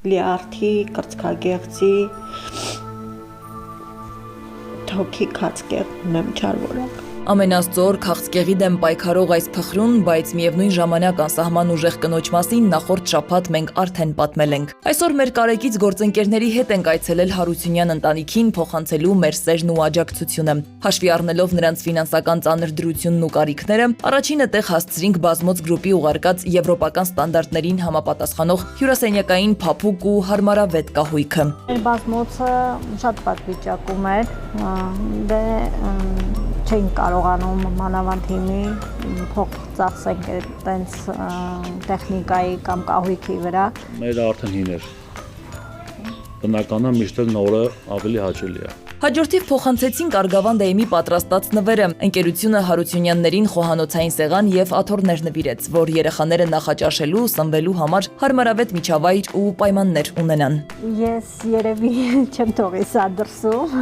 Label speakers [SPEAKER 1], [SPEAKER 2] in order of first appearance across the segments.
[SPEAKER 1] Լիարդի, կրծքագեղձի, թոքի քացկեղ ունեմ 4 որակ։
[SPEAKER 2] Ամենաստոր քաղցկեղի դեմ պայքարող այս փխրուն, բայց միևնույն ժամանակ անսահման ուժեղ կնոջ մասին նախորդ շաբաթ մենք արդեն պատմել ենք։ Այսօր մեր կարեկից գործընկերների հետ ենք այցելել Հարությունյան ընտանիքին փոխանցելու մեր սերն ու աջակցությունը։ Հաշվի առնելով նրանց ֆինանսական ծանր դրությունն ու կարիքները, առաջինը տեղ հասցրինք Բազմոց գրուպի ուղարկած եվրոպական ստանդարտներին համապատասխանող հյուրասենյակային փափուկ ու հարմարավետ կահույքը։
[SPEAKER 1] Բազմոցը շատ վատ վիճակում էր, չենք կարողանում մանավանդ հիմի փող ծախսենք այդպես տեխնիկայի կամ կահույքի վրա։
[SPEAKER 3] Մեր արդեն հին էր։ Բնականաբար միշտ նորը ավելի հաճելի է։
[SPEAKER 2] Հաջորդիվ փոխանցեցինք Արգավանդ ԵՄ-ի պատրաստած նվերը։ Ընկերությունը Հարությունյաններին խոհանոցային սեղան եւ աթոռներ նվիրեց, որ երեխաները նախաճաշելու, սնվելու համար հարմարավետ միջավայր ու պայմաններ ունենան։
[SPEAKER 1] Ես երևի չեմ թողի սա դրսում,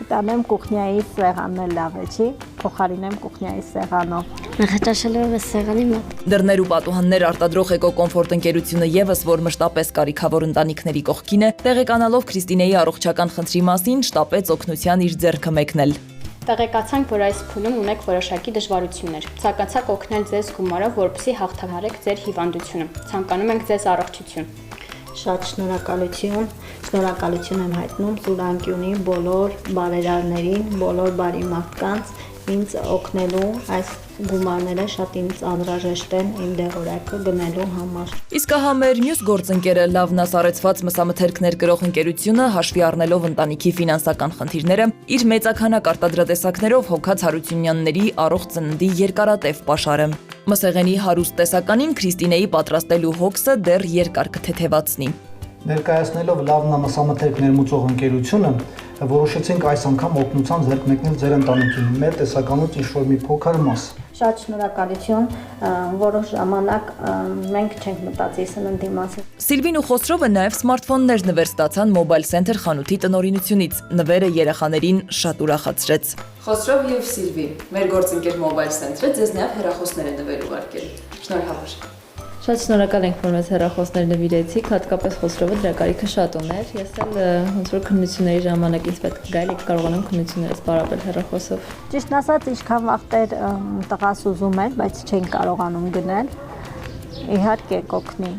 [SPEAKER 1] կտանեմ կուխնյայի սեղանն էլ լավ է, չի, փոխարինեմ կուխնյայի սեղանով։
[SPEAKER 4] Նախաճաշելով այս սեղանի մոտ։
[SPEAKER 2] Դռներ ու պատուհաններ արտադրող Էկոկոմֆորտ ընկերությունը եւս, որ մշտապես կարիքավոր ընտանիքների կողքին է, տեղեկանալով Քրիստինեի առողջական խնդրի մասին, շտապեց օգնության իր ձեռքը մեկնել։
[SPEAKER 5] Տեղեկացանք, որ այս փուլում ունեք որոշակի դժվարություններ։ Ցանկացանք օգնել ձեզ գումարով, որպեսզի հաղթահարեք ձեր հիվանդությունը։ Ցանկանում ենք ձեզ առողջություն։
[SPEAKER 1] Շատ շնորհակալություն եմ հայտնում Սուրանկյունի բոլոր բարերարներին, բոլոր բարի մարդկանց ինձ օգնելու, այս գումարները շատ ինձ անհրաժեշտ են իմ դեղորայքը գնելու համար։
[SPEAKER 2] Իսկ ահա մեր մյուս գործընկերը լավնասառեցված մսամթերքներ կրող ընկերությունը, հաշվի առնելով ընտանիքի ֆինանսական խնդիրները, իր մեծաքանակ արտադրատեսակներով հոգած Հարությունյանների առողջ ծննդի երկարատև պաշարը։ Մսեղենի հարուստ տեսականին Քրիստինեի պատրաստելու հոգսը դեռ երկար կթեթևացնի։
[SPEAKER 6] Ներկայացնելով լավնամսամթերք ներմուծող ընկերությունը, որոշեցինք այս անգամ օգնության ձեռք մեկնել ձեր ընտանիքին, մեր տեսականուց ինչ-որ մի փոքր մաս։
[SPEAKER 1] Շատ շնորհակալություն, որոշ ժամանակ մենք չենք մտածի սննդի մասին։
[SPEAKER 2] Սիլվին ու Խոսրովը նաև սմարթֆոններ նվեր ստացան Mobile Center խանութի տնօրինությունից։ Նվերը երեխաներին շատ ուրախացրեց։ Խոսրով եւ Սիլվի, մեր գործընկեր Mobile Center-ը ձեզ նաև հեռախոսներ է նվեր ուղարկել։ Շնորհավոր։
[SPEAKER 7] Շատ շնորհակալ ենք, որ մեզ հեռախոսներ նվիրեցիք, հատկապես Խոսրովը դրա կարիքը շատ ուներ։ Ես էլ ոնց որ քննությունների ժամանակ ինձ պետք է գայել, կարողանամ քննություններս բարապել հեռախոսով։
[SPEAKER 1] Ճիշտ ասած, ինչքան վաղտեր տղաս ուզում էր, բայց չեն կարողանում գնել։ Իհարկե կօգնի։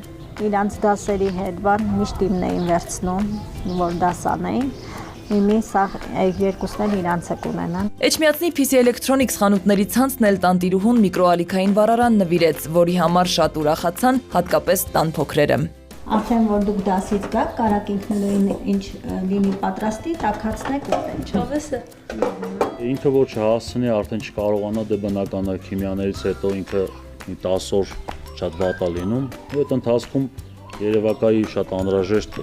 [SPEAKER 1] Իրանց դասերի հետ բան միշտ իմն էին վերցնում, որ դաս անեին։ Իմի սա երկուսն էլ իրանց է կունենան։
[SPEAKER 2] Էջմիածնի PC Electronics խանութների ցանցն էլ տանտիրուհուն միկրոալիքային վառարան նվիրեց, որի համար շատ ուրախացան, հատկապես տան փոքրերը։
[SPEAKER 1] Արդեն որ դուք դասից գաք, կարաք ինքնուրույն ինչ լինի պատրաստի, տաքացնեք ուտեք։
[SPEAKER 7] Չավեսը։
[SPEAKER 3] Ինքը որ չհասցնի, արդեն չկարողանա, դե բնական է քիմիաներից հետո ինքը 10 օր շատ վատ է լինում։ Ու այդ ընթացքում երևակայի շատ անհրաժեշտ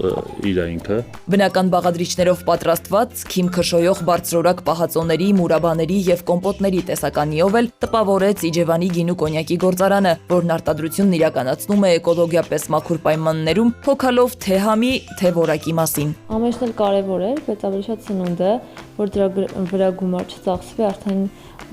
[SPEAKER 3] իր է ինքը։ Բնական
[SPEAKER 2] բաղադրիչներով պատրաստված, քիմ քշոյող բարձրորակ պահածոների, մուրաբաների եւ կոմպոտների տեսականիով էլ տպավորեց Իջևանի գինու կոնյակի գործարանը, որն արտադրությունն իրականացնում է էկոլոգիապես մաքուր պայմաններում, հոգալով թե համի, թե որակի մասին։
[SPEAKER 7] Ամենից էլ կարևոր էր, բայց ավելի շատ սնունդը, որ դրա վրա գումար չծախսվի, արդեն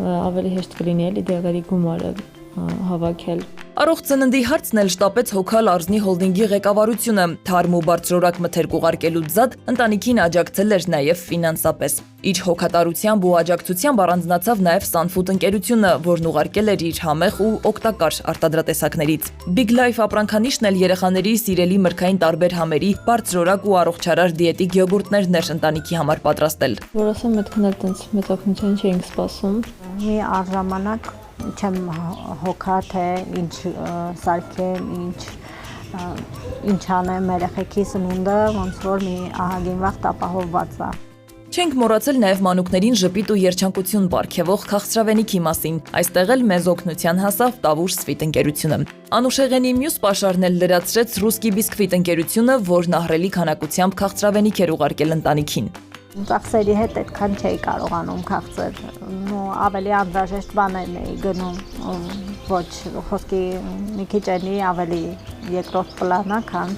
[SPEAKER 7] ավելի հեշտ կլինի էլի դեղերի գումարը հավաքել։
[SPEAKER 2] Առողջ ծննդի հարցն էլ շտապեց հոգալ Արզնի հոլդինգի ղեկավարությունը, թարմ ու բարձրորակ մթերք ուղարկելուց զատ ընտանիքին աջակցել էր նաև ֆինանսապես։ Իր հոգատարությամբ ու աջակցությամբ առանձնացավ նաև Sunfood ընկերությունը, որն ուղարկել էր իր համեղ ու օգտակար արտադրատեսակներից։ Big Life ապրանքանիշն էլ երեխաների սիրելի մրգային տարբեր համերի բարձրորակ ու առողջարար դիետիկ յոգուրտներն էր ընտանիքի համար պատրաստել։
[SPEAKER 7] Որ ասեմ, այդքան էլ տենց մեծ օգնություն չէինք սպասում։
[SPEAKER 1] Մի առժամանակ չեմ հոգա, թե ինչ սարքեմ, ինչ անեմ երեխեքի սնունդը, ոնց որ մի ահագին վաղ ապահովված է։
[SPEAKER 2] Չենք մոռացել նաև մանուկներին ժպիտ ու երջանկություն պարգևող քաղցրավենիքի մասին։ Այստեղ էլ մեզ օգնության հասավ Տավուշ Սվիտ ընկերությունը։ Անուշեղենի մյուս պաշարն էլ լրացրեց Ռուսկի բիսկվիտ ընկերությունը, որն ահռելի քանակությամբ քաղցրավենիք էր ուղարկել ընտանիքին։
[SPEAKER 1] Ծախսերի հետ այդքան չէի կարողանում քաղցր, ավելի անհրաժեշտ բաներն էի գնում, ոչ խոսքի մի քիչ էլի ավելի երկրորդ պլանա, քան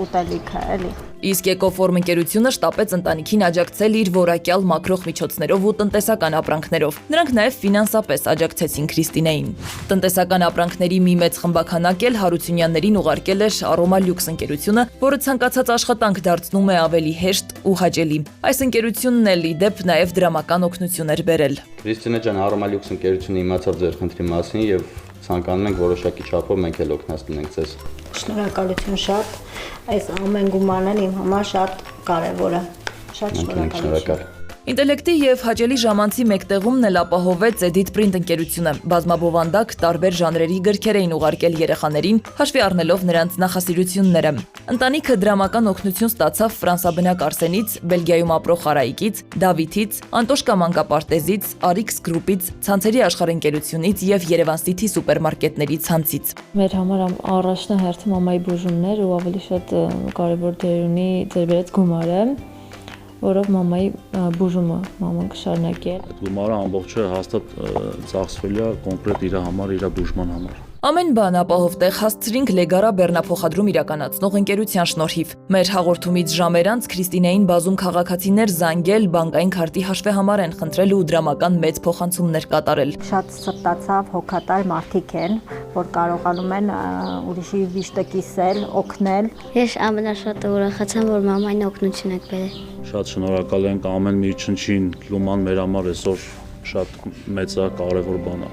[SPEAKER 1] ուտելիքը, էլի։
[SPEAKER 2] Իսկ Էկոֆորմ ընկերությունը շտապեց ընտանիքին աջակցել իր որակյալ մաքրող միջոցներով ու տնտեսական ապրանքներով։ Նրանք նաև ֆինանսապես աջակցեցին Քրիստինեին։ Տնտեսական ապրանքների մի մեծ խմբաքանակ էլ Հարությունյաններին ուղարկել էր Aroma Lux ընկերությունը, որը ցանկացած աշխատանք դարձնում է ավելի հեշտ ու հաճելի։ Այս ընկերությունն էլ ի դեպ նաև դրամական օգնություն էր բերել։
[SPEAKER 8] Քրիստինե ջան, Aroma Lux ընկերությունը իմացավ ձեր խնդրի մասին եւ ցանկանում ենք որոշակի չափով մենք էլ օգնած լինենք ձեզ։
[SPEAKER 1] Շնորհակալություն շատ, այս ամեն գումարն իմ համար շատ կարևոր է։ Շատ շնորհակալություն։
[SPEAKER 2] Ինտելեկտի եւ հաճելի ժամանցի մեկտեղումն էլ ապահովեց Edit Print ընկերությունը։ Բազմաբովանդակ տարբեր ժանրերի գրքեր էին ուղարկել երեխաներին, հաշվի առնելով նրանց նախասիրությունները։ Ընտանիքը դրամական օգնություն ստացավ ֆրանսաբնակ Արսենից, Բելգիայում ապրող Արայիկից, Դավիթից, Անտոշկա մանկապարտեզից, Arix Group-ից, Ցանցերի աշխարհ ընկերությունից եւ Երևան City սուպերմարկետների ցանցից։
[SPEAKER 7] Մեր համար առաջնահերթը մամայի բուժումներ ու ավելի շատ կարևոր դեր ունի ձեր բերած գումարը, որով մամայի բուժումը մաման կշարունակի։
[SPEAKER 3] Այդ գումարը ամբողջը հաստատ ծախսվել է կոնկրետ իր համար, իր բուժման համար։
[SPEAKER 2] Ամեն բան ապահով տեղ հասցրինք Լեգարա բեռնափոխադրում իրականացնող ընկերության շնորհիվ։ Մեր հաղորդումից ժամեր անց Քրիստինեին բազում քաղաքացիներ զանգել, բանկային քարտի հաշվեհամար են խնդրել ու դրամական մեծ փոխանցումներ կատարել։
[SPEAKER 1] Շատ սրտացավ, հոգատար մարդիկ են, որ կարողանում են ուրիշի վիշտը կիսել, օգնել։
[SPEAKER 4] Ես ամենաշատը ուրախացամ, որ մամային օգնություն եք բերել։
[SPEAKER 3] Շատ շնորհակալ ենք ամեն մի չնչին լուման մեր համար այսօր շատ մեծ է, կարևոր բան է։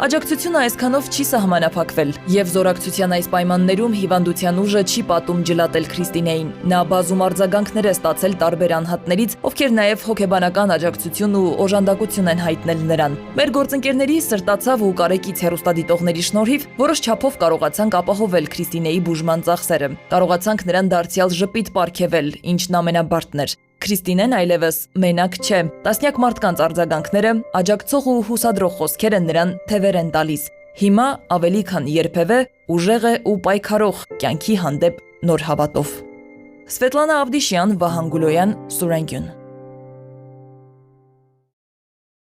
[SPEAKER 2] Աջակցությունը այսքանով չի սահմանափակվել, եւ զորակցության այս պայմաններում հիվանդության ուժը չի պատում ջլատել Քրիստինեին։ Նա բազում արձագանքներ է ստացել տարբեր անհատներից, ովքեր նաեւ հոգեբանական աջակցություն ու օժանդակություն են հայտնել նրան։ Մեր գործընկերների սրտացավ ու կարեկից հեռուստադիտողների շնորհիվ որոշ չափով կարողացանք ապահովել Քրիստինեի բուժման ծախսերը։ Կարողացանք նրան դարձյալ ժպիտ պարգևել, ինչն ամենաբարդն էր։ Քրիստինեն այլևս մենակ չէ։ Տասնյակ մարդկանց արձագանքները, աջակցող ու հուսադրող խոսքերը նրան թևեր են տալիս։ Հիմա ավելի քան երբևէ ուժեղ է ու պայքարող կյանքի հանդեպ նոր հավատով։ Սվետլանա Ավդիշյան, Վահան Գուլոյան, Սուրենգյուն։